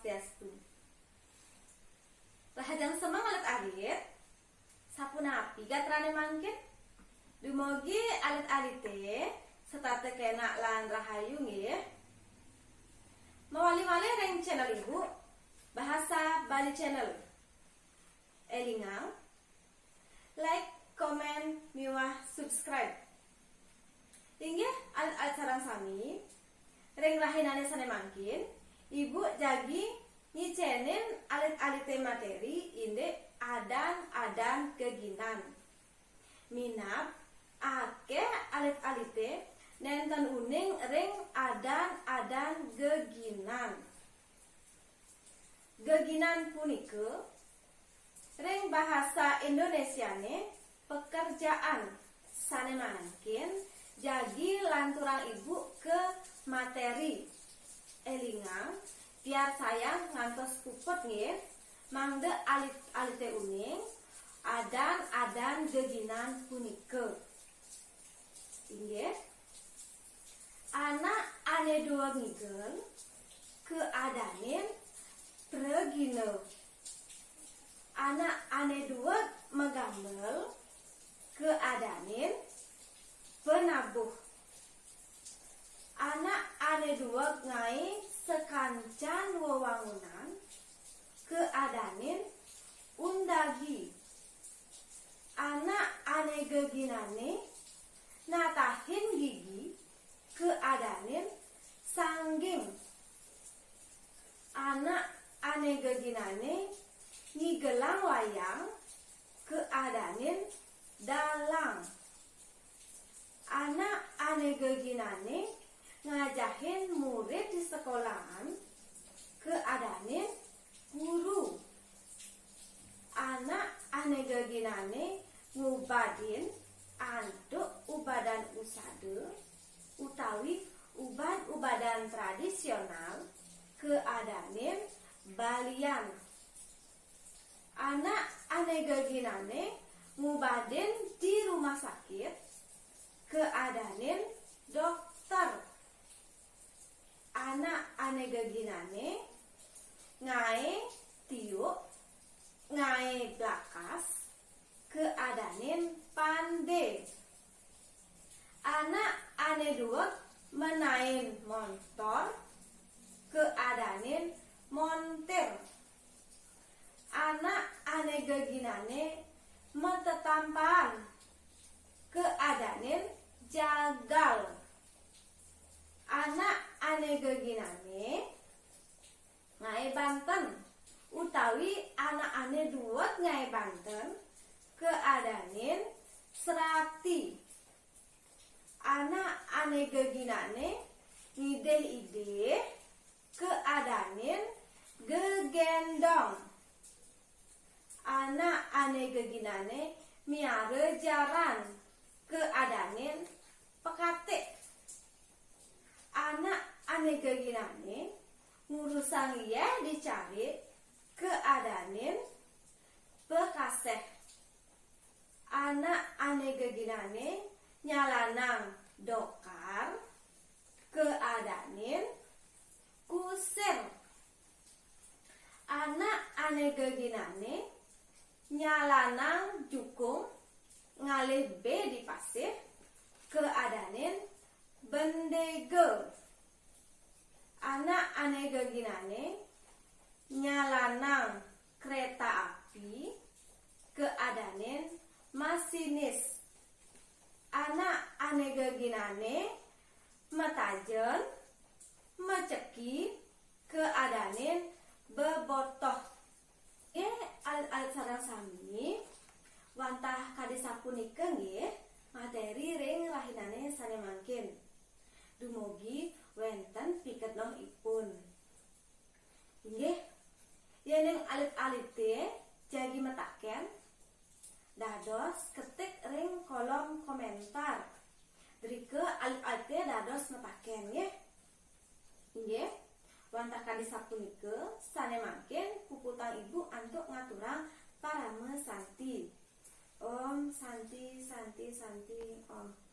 Swastiastu. Rahajang semang alit-alit sapunapi gatrane mangkin dumugi alit-alite setate kena lan rahayu nggih. Mawali-wali reng channel Ibu Bahasa Bali Channel. Elingang like, comment, miwah, subscribe. Inggih alit-alit sareng sami reng rahinane sane mangkin Ibu jagi nyicenin alit-alite materi inde adan-adan geginan. Minap ake alit-alite nenten uning ring adan-adan geginan. Geginan punike ring bahasa Indonesiane pekerjaan sane mangkin jadi lanturang Ibu ke materi. Elingang biar sayang ngantos puput nggih mangde alit-alite uning adan-adan geginan punike. Inggih anak ane dua ngigel keadanin pregine. Anak ane dua megambel keadanin penabuh. Anak ane dua ngai sekancan wewangunan keadanin undagi. Anak ane geginane natahin gigi keadanin sangging. Anak ane geginane ngigelang wayang keadanin dalang. Anak ane geginane ngajahin murid di sekolahan keadanin guru. Anak ane geginane ngubadin antuk ubadan usade utawi ubad-ubadan tradisional keadanin balian. Anak ane geginane ngubadin di rumah sakit keadanin dokter. Anak ane geginane ngai tiuk ngai blakas keadanin pande. Anak ane dua menain motor keadanin montir. Anak ane geginane metetampan keadanin jagal. Anak ane geginane ngai Banten utawi anak ane dua ngai Banten keadanin serati. Anak ane geginane ngide-ide keadanin gegendong. Anak ane geginane miare jaran keadanin pekate. Anak ane geginane ngurusan ye dicari keadanin bekaseh. Anak ane geginane nyalanang dokar keadanin kusir. Anak ane geginane nyalanang jukung ngalih be di pasir keadanin bendege. Anak ane geginane nyalanang kereta api keadanin masinis. Anak ane geginane metajen meceki keadanin bebotoh. Alit-alit sareng sami wantah kade sapunike nggih materi ring rahinane sane mangkin. Dumugi wenten piketnoh ipun. Inggih yen alit-alite jagi metaken dados ketik ring kolom komentar. Drike alit-alite dados metaken nggih. Inggih wantah kade sapunike sane mangkin puputang Ibu antuk ngaturang parame santi. Om santi santi santi om.